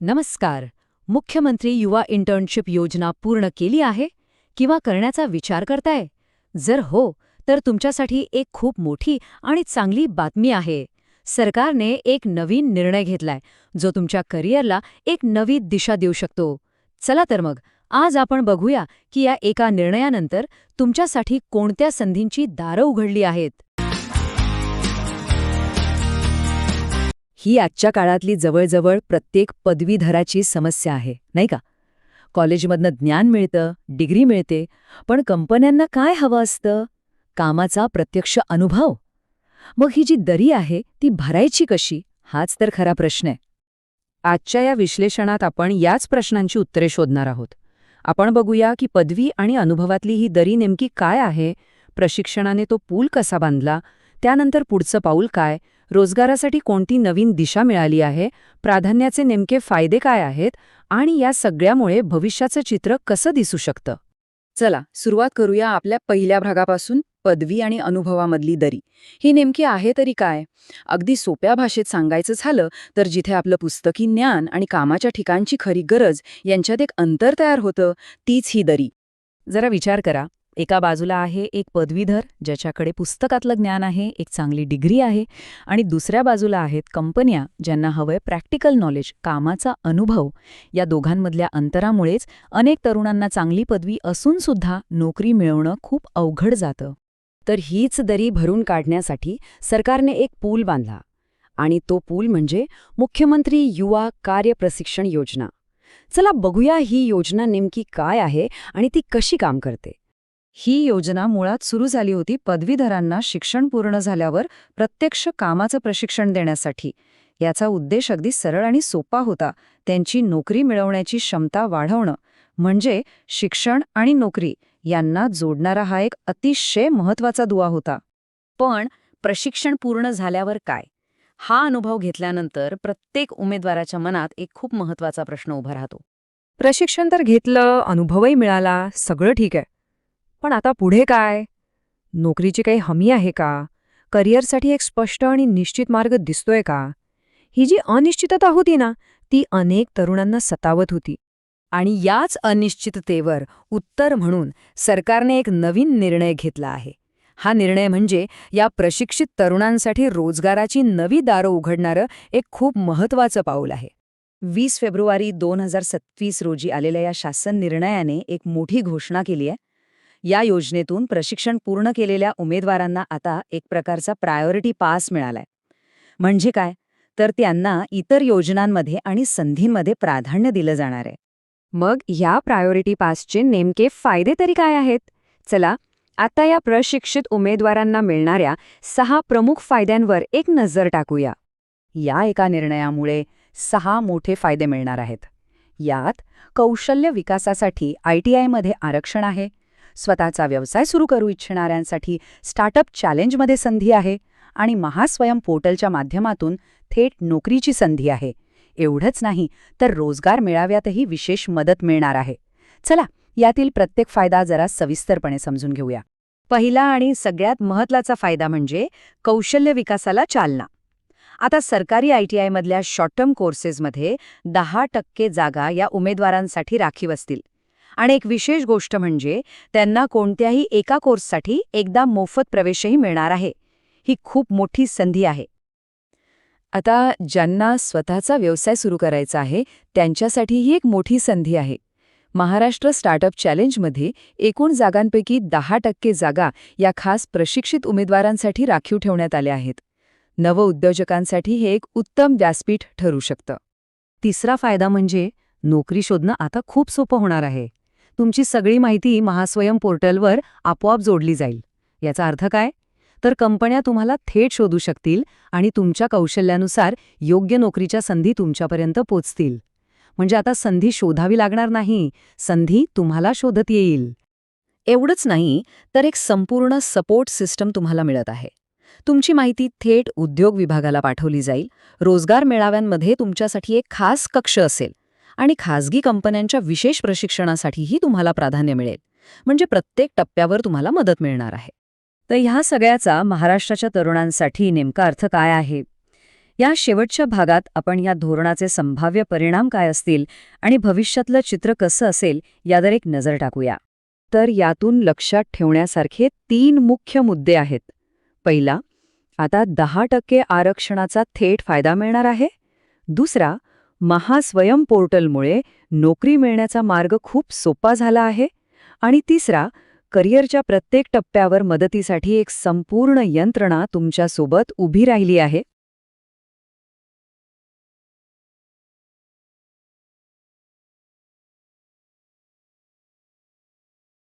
नमस्कार. मुख्यमंत्री युवा इंटर्नशिप योजना पूर्ण केली आहे किंवा करण्याचा विचार करताय? जर हो, तर तुमच्यासाठी एक खूप मोठी आणि चांगली बातमी आहे. सरकारने एक नवीन निर्णय घेतलाय, जो तुमच्या करिअरला एक नवी दिशा देऊ शकतो. चला तर मग, आज आपण बघूया की या एका निर्णयानंतर तुमच्यासाठी कोणत्या संधींची दारं उघडली आहेत. ही आजच्या काळातली जवळजवळ प्रत्येक पदवीधराची समस्या आहे, नाही का? कॉलेजमधनं ज्ञान मिळतं, डिग्री मिळते, पण कंपन्यांना काय हवं असतं? कामाचा प्रत्यक्ष अनुभव. मग ही जी दरी आहे ती भरायची कशी, हाच तर खरा प्रश्न आहे. आजच्या या विश्लेषणात आपण याच प्रश्नांची उत्तरे शोधणार आहोत. आपण बघूया की पदवी आणि अनुभवातली ही दरी नेमकी काय आहे, प्रशिक्षणाने तो पूल कसा बांधला, त्यानंतर पुढचं पाऊल काय, रोजगारासाठी कोणती नवीन दिशा मिळाली आहे, प्राधान्याचे नेमके फायदे काय आहेत आणि या सगळ्यामुळे भविष्याचं चित्र कसं दिसू शकतं. चला सुरुवात करूया आपल्या पहिल्या भागापासून, पदवी आणि अनुभवामधली दरी. ही नेमकी आहे तरी काय? अगदी सोप्या भाषेत सांगायचं झालं तर जिथे आपलं पुस्तकी ज्ञान आणि कामाच्या ठिकाणची खरी गरज यांच्यात एक अंतर तयार होतं, तीच ही दरी. जरा विचार करा, एका बाजूला आहे एक पदवीधर ज्याच्याकडे पुस्तकातलं ज्ञान आहे, एक चांगली डिग्री आहे, आणि दुसऱ्या बाजूला आहेत कंपन्या ज्यांना हवंय प्रॅक्टिकल नॉलेज, कामाचा अनुभव. या दोघांमधल्या अंतरामुळेच अनेक तरुणांना चांगली पदवी असूनसुद्धा नोकरी मिळवणं खूप अवघड जातं. तर हीच दरी भरून काढण्यासाठी सरकारने एक पूल बांधला, आणि तो पूल म्हणजे मुख्यमंत्री युवा कार्य प्रशिक्षण योजना. चला बघूया ही योजना नेमकी काय आहे आणि ती कशी काम करते. ही योजना मुळात सुरू झाली होती पदवीधरांना शिक्षण पूर्ण झाल्यावर प्रत्यक्ष कामाचं प्रशिक्षण देण्यासाठी. याचा उद्देश अगदी सरळ आणि सोपा होता, त्यांची नोकरी मिळवण्याची क्षमता वाढवणं. म्हणजे शिक्षण आणि नोकरी यांना जोडणारा हा एक अतिशय महत्त्वाचा दुवा होता. पण प्रशिक्षण पूर्ण झाल्यावर काय? हा अनुभव घेतल्यानंतर प्रत्येक उमेदवाराच्या मनात एक खूप महत्त्वाचा प्रश्न उभा राहतो. प्रशिक्षण तर घेतलं, अनुभवही मिळाला, सगळं ठीक आहे, पण आता पुढे काय? नोकरीची काही हमी आहे का? करिअरसाठी एक स्पष्ट आणि निश्चित मार्ग दिसतोय का? ही जी अनिश्चितता होती ना, ती अनेक तरुणांना सतावत होती. आणि याच अनिश्चिततेवर उत्तर म्हणून सरकारने एक नवीन निर्णय घेतला आहे. हा निर्णय म्हणजे या प्रशिक्षित तरुणांसाठी रोजगाराची नवी दारं उघडणारं एक खूप महत्त्वाचं पाऊल आहे. 20 फेब्रुवारी 2027 रोजी आलेल्या या शासन निर्णयाने एक मोठी घोषणा केली आहे. या योजनेतून प्रशिक्षण पूर्ण केलेल्या उमेदवारांना आता एक प्रकारचा प्रायोरिटी पास मिळालाय. म्हणजे काय? तर त्यांना इतर योजनांमध्ये आणि संधींमध्ये प्राधान्य दिलं जाणार आहे. मग ह्या प्रायोरिटी पासचे नेमके फायदे तरी काय आहेत? चला, आता या प्रशिक्षित उमेदवारांना मिळणाऱ्या 6 प्रमुख फायद्यांवर एक नजर टाकूया. या एका निर्णयामुळे 6 मोठे फायदे मिळणार आहेत. यात कौशल्य विकासासाठी ITI-मध्ये आरक्षण आहे, स्वतःचा व्यवसाय सुरू करू इच्छिणाऱ्यांसाठी स्टार्टअप चॅलेंजमध्ये संधी आहे, आणि महास्वयं पोर्टलच्या माध्यमातून थेट नोकरीची संधी आहे. एवढंच नाही तर रोजगार मेळाव्यातही विशेष मदत मिळणार आहे. चला, यातील प्रत्येक फायदा जरा सविस्तरपणे समजून घेऊया. पहिला आणि सगळ्यात महत्त्वाचा फायदा म्हणजे कौशल्य विकासाला चालना. आता सरकारी ITI-मधल्या शॉर्ट टर्म कोर्सेसमध्ये 10% जागा या उमेदवारांसाठी राखीव असतील. आणि एक विशेष गोष्ट म्हणजे त्यांना कोणत्याही एका कोर्ससाठी एकदा मोफत प्रवेशही मिळणार आहे. ही खूप मोठी संधी आहे. आता ज्यांना स्वतःचा व्यवसाय सुरू करायचा आहे त्यांच्यासाठी ही एक मोठी संधी आहे. महाराष्ट्र स्टार्टअप चॅलेंजमध्ये एकूण जागांपैकी 10% जागा या खास प्रशिक्षित उमेदवारांसाठी राखीव ठेवण्यात आल्या आहेत. नवउद्योजकांसाठी हे एक उत्तम व्यासपीठ ठरू शकतं. तिसरा फायदा म्हणजे नोकरी शोधणं आता खूप सोपं होणार आहे. तुमची सगळी माहिती महास्वयं पोर्टलवर आपोआप जोडली जाईल. याचा अर्थ काय? तर कंपन्या तुम्हाला थेट शोधू शकतील आणि तुमच्या कौशल्यानुसार योग्य नोकरीच्या संधी तुमच्यापर्यंत पोचतील. म्हणजे आता संधी शोधावी लागणार नाही, संधी तुम्हाला शोधत येईल. एवढंच नाही तर एक संपूर्ण सपोर्ट सिस्टम तुम्हाला मिळत आहे. तुमची माहिती थेट उद्योग विभागाला पाठवली जाईल, रोजगार मेळाव्यांमध्ये तुमच्यासाठी एक खास कक्ष असेल, आणि खासगी कंपन्यांच्या विशेष प्रशिक्षणासाठीही तुम्हाला प्राधान्य मिळेल. म्हणजे प्रत्येक टप्प्यावर तुम्हाला मदत मिळणार आहे. तर ह्या सगळ्याचा महाराष्ट्राच्या तरुणांसाठी नेमका अर्थ काय आहे? या शेवटच्या भागात आपण या धोरणाचे संभाव्य परिणाम काय असतील आणि भविष्यातलं चित्र कसं असेल यावर एक नजर टाकूया. तर यातून लक्षात ठेवण्यासारखे 3 मुख्य मुद्दे आहेत. पहिला, आता 10% आरक्षणाचा थेट फायदा मिळणार आहे. दुसरा, महास्वयं पोर्टलमुळे नोकरी मिळण्याचा मार्ग खूप सोपा झाला आहे. आणि तिसरा, करिअरच्या प्रत्येक टप्प्यावर मदतीसाठी एक संपूर्ण यंत्रणा तुमच्यासोबत उभी राहिली आहे.